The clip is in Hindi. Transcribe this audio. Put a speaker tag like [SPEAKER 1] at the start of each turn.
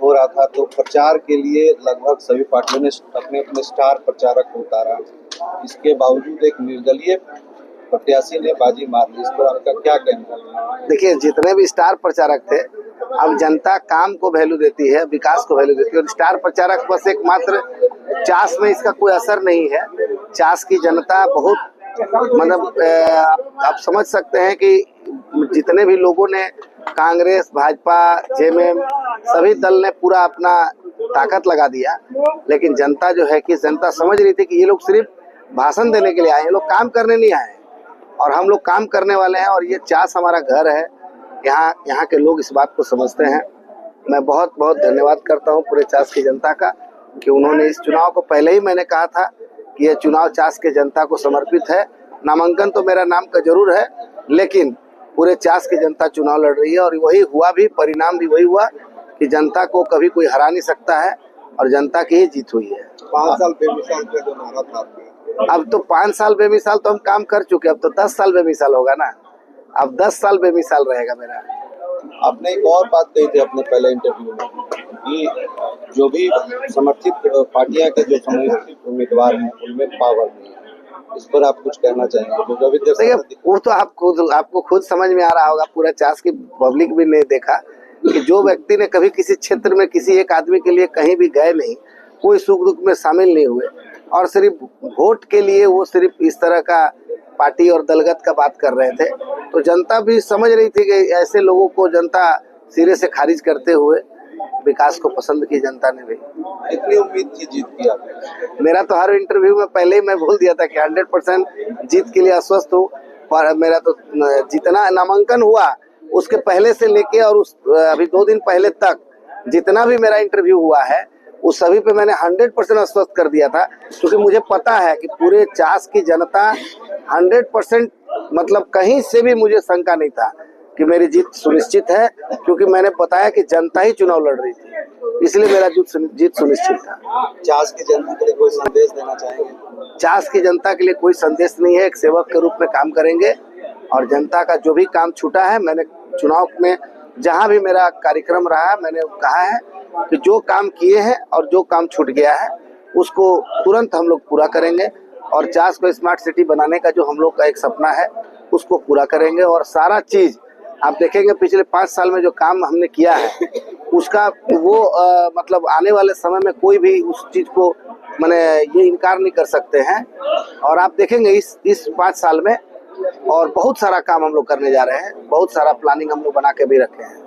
[SPEAKER 1] हो रहा था तो प्रचार के लिए लगभग सभी पार्टियों ने अपने अपने स्टार प्रचारक को उतारा। इसके बावजूद एक निर्दलीय प्रत्याशी ने बाजी मार ली। इस पर आपका क्या कहना है?
[SPEAKER 2] देखिए, जितने भी स्टार प्रचारक थे, अब जनता काम को वैल्यू देती है, विकास को वैल्यू देती है, और स्टार प्रचारक बस एकमात्र चास में इसका कोई असर नहीं है। चास की जनता बहुत मतलब आप समझ सकते हैं कि जितने भी लोगों ने कांग्रेस, भाजपा, जेएमएम सभी दल ने पूरा अपना ताकत लगा दिया, लेकिन जनता जो है कि जनता समझ रही थी कि ये लोग सिर्फ भाषण देने के लिए आए हैं, ये लोग काम करने नहीं आए हैं, और हम लोग काम करने वाले हैं, और ये चास हमारा घर है। यहाँ के लोग इस बात को समझते हैं। मैं बहुत बहुत धन्यवाद करता हूँ पूरे चास की जनता का कि उन्होंने इस चुनाव को, पहले ही मैंने कहा था कि यह चुनाव चास के जनता को समर्पित है। नामांकन तो मेरा नाम का जरूर है, लेकिन पूरे चास की जनता चुनाव लड़ रही है, और वही हुआ भी, परिणाम भी वही हुआ कि जनता को कभी कोई हरा नहीं सकता है, और जनता की ही जीत हुई है।
[SPEAKER 1] 5 साल बेमिसाल का जो नारा था,
[SPEAKER 2] अब तो 5 साल बेमिसाल तो हम काम कर चुके, अब तो 10 साल बेमिसाल होगा ना। अब 10 साल बेमिसाल रहेगा मेरा।
[SPEAKER 1] आपने एक और बात कही थी अपने पहले इंटरव्यू में कि जो भी समर्थित पार्टियां के जो समर्थित उम्मीदवार हैं उनमें पावर नहीं है। इस पर आप कुछ कहना चाहेंगे? जो
[SPEAKER 2] देखिए, वो तो आपको खुद समझ में आ रहा होगा, पूरा चास की पब्लिक भी नहीं देखा कि जो व्यक्ति ने कभी किसी क्षेत्र में किसी एक आदमी के लिए कहीं भी गए नहीं, कोई सुख दुख में शामिल नहीं हुए, और सिर्फ वोट के लिए वो सिर्फ इस तरह का पार्टी और दलगत का बात कर रहे थे, तो जनता भी समझ रही थी कि ऐसे लोगों को जनता सिरे से खारिज करते हुए विकास को पसंद की जनता ने भी।
[SPEAKER 1] कितनी उम्मीद थी जीत की आपने?
[SPEAKER 2] मेरा तो हर इंटरव्यू में पहले ही मैं बोल दिया था कि 100% जीत के लिए आश्वस्त हूँ, और मेरा तो जितना नामांकन हुआ उसके पहले से लेके और अभी 2 दिन पहले तक जितना भी मेरा इंटरव्यू हुआ है उस सभी पे मैंने 100% आश्वस्त कर दिया था, क्योंकि मुझे पता है कि पूरे चास की जनता 100% मतलब कहीं से भी मुझे शंका नहीं था कि मेरी जीत सुनिश्चित है, क्योंकि मैंने बताया कि जनता ही चुनाव लड़ रही थी, इसलिए मेरा जीत सुनिश्चित था।
[SPEAKER 1] चास की जनता के लिए कोई संदेश देना चाहेंगे?
[SPEAKER 2] चास की जनता के लिए कोई संदेश नहीं है, एक सेवक के रूप में काम करेंगे, और जनता का जो भी काम छूटा है, मैंने चुनाव में जहां भी मेरा कार्यक्रम रहा मैंने कहा है कि जो काम किए हैं और जो काम छूट गया है उसको तुरंत हम लोग पूरा करेंगे, और चास को स्मार्ट सिटी बनाने का जो हम लोग का एक सपना है उसको पूरा करेंगे। और सारा चीज आप देखेंगे पिछले 5 साल में जो काम हमने किया है उसका वो मतलब आने वाले समय में कोई भी उस चीज को माने ये इनकार नहीं कर सकते हैं, और आप देखेंगे इस 5 साल में और बहुत सारा काम हम लोग करने जा रहे हैं, बहुत सारा प्लानिंग हम लोग बना के भी रखे हैं।